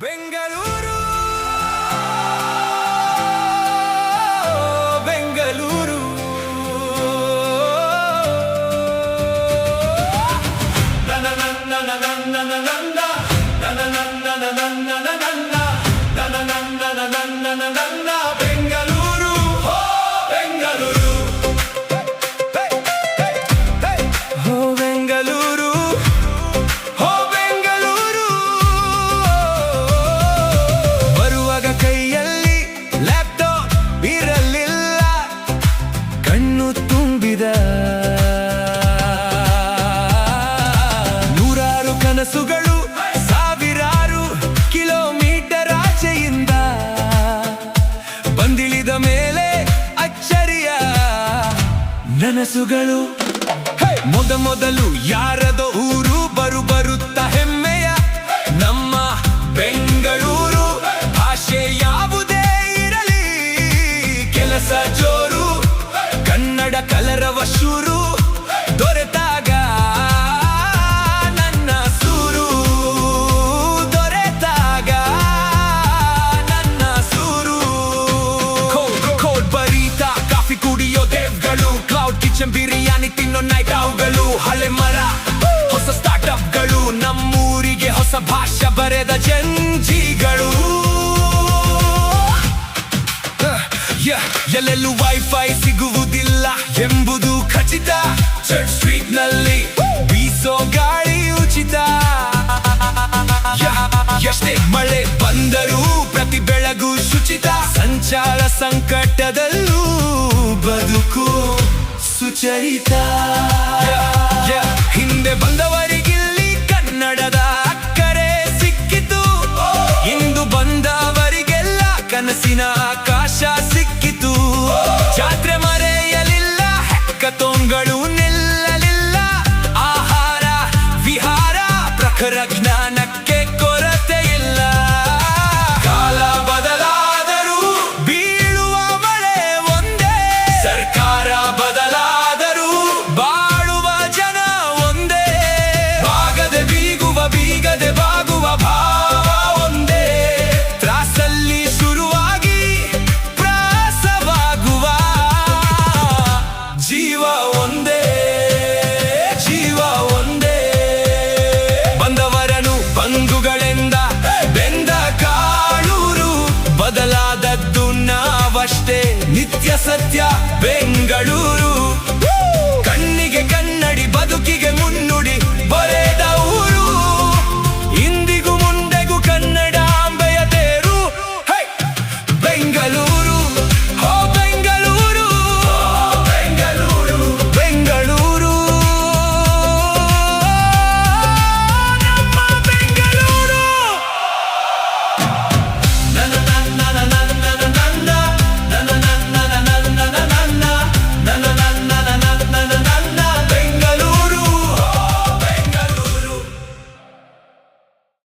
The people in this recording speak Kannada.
ಬೆಂಗಳೂರು ಬೆಂಗಳೂರು ಬೆಂಗಳೂರು ಬೆಂಗಳೂರು ಹೋ ಬೆಂಗಳೂರು ಹೋ ಬೆಂಗಳೂರು ಬರುವಾಗ ಕೈಯಲ್ಲಿ ಲ್ಯಾಪ್ಟಾಪ್ ಇರಲಿಲ್ಲ ಕಣ್ಣು ತುಂಬಿದ ನೂರಾರು ಕನಸುಗಳು ಸಾವಿರಾರು ಕಿಲೋಮೀಟರ್ ಆಚೆಯಿಂದ ಬಂದಿಳಿದ ಮೇಲೆ ಅಚ್ಚರಿಯ ನನಸುಗಳು ಮೊದಲು ಯಾರದೋ ಊರು ಬರುತ್ತಾ ಹೆಮ್ಮೆಯ ನಮ್ಮ ಬೆಂಗಳೂರು ಭಾಷೆ ಯಾವುದೇ ಇರಲಿ ಕೆಲಸ ಜೋರು ಕನ್ನಡ ಕಲರವ ಶೂರು ದೊರೆತಾಗ ನನ್ನ ಸೂರು ದೊರೆತಾಗ ನನ್ನ ಸೂರು ಕೋಡ್ ಬರೀತಾ ಕಾಫಿ ಕುಡಿಯೋ ದೇವ್ಗಳು ಕ್ಲೌಡ್ ಕಿಚನ್ ಬಿರಿಯಾನಿ ತಿನ್ನೋ ನೈಟ್ ಔಗಳು ಹಳೆ ಮರ ಹೊಸ ಸ್ಟಾರ್ಟ್ಅಪ್ಗಳು ನಮ್ಮೂರಿಗೆ ಹೊಸ ಭಾಷೆ ಬರೆದ ಜಂಜಿಗಳು ಎಲ್ಲೆಲ್ಲೂ ವೈಫೈ ಸಿಗುವುದಿಲ್ಲ ಎಂಬುದು ಖಚಿತ ಚರ್ಚ್ ಸ್ಟ್ರೀಟ್ ನಲ್ಲಿ ಬೀಸೋ ಗಾಳಿ ಉಚಿತ ಎಷ್ಟೇ ಮಳೆ ಬಂದರೂ ಪ್ರತಿ ಬೆಳಗು ಶುಚಿತ ಸಂಚಾರ ಸಂಕಟದಲ್ಲೂ ಬದುಕು ಸುಚರಿತ ಹಿಂದೆ ಬಂದವರಿಗಿಲ್ಲಿ ಕನ್ನಡದ ಅಕ್ಕರೆ ಸಿಕ್ಕಿತು ಇಂದು ಬಂದವರಿಗೆಲ್ಲ ಕನಸಿನ ಆಕಾಶ ಸಿಕ್ಕಿತು ಜಾತ್ರೆ ಮರೆಯಲಿಲ್ಲ ಹೆಕ್ಕತೋಂಗಳು ನಿಲ್ಲಲಿಲ್ಲ ಆಹಾರ ವಿಹಾರ ಪ್ರಖರ ಜ್ಞಾನಕ್ಕೆ ಕೊರತೆ ಇಲ್ಲ ಕಾಲ ಬದಲಾದರೂ ಬೀಳುವ ಮಳೆ ಒಂದೇ ಸರ್ಕಾರ ಬದಲಾದರೂ ಬಾಳುವ ಜನ ಒಂದೇ ಬಾಗದೆ ಬೀಗದೆ ಬಾಗುವ ಭಾವ ಒಂದೇ ತ್ರಾಸಲ್ಲಿ ಶುರುವಾಗಿ ಪ್ರಾಸವಾಗುವ ಜೀವ ಒಂದೇ ಬಂದವರನು ಬಂಧುಗಳೆಂದ ಬೆಂದ ಕಾಳೂರು ಬದಲಾದದ್ದು ನಾವಷ್ಟೇ ನಿತ್ಯ ಸತ್ಯ ಬೆಂಗಳೂರು ಕಣ್ಣಿಗೆ ಕನ್ನಡಿ ಬದುಕಿಗೆ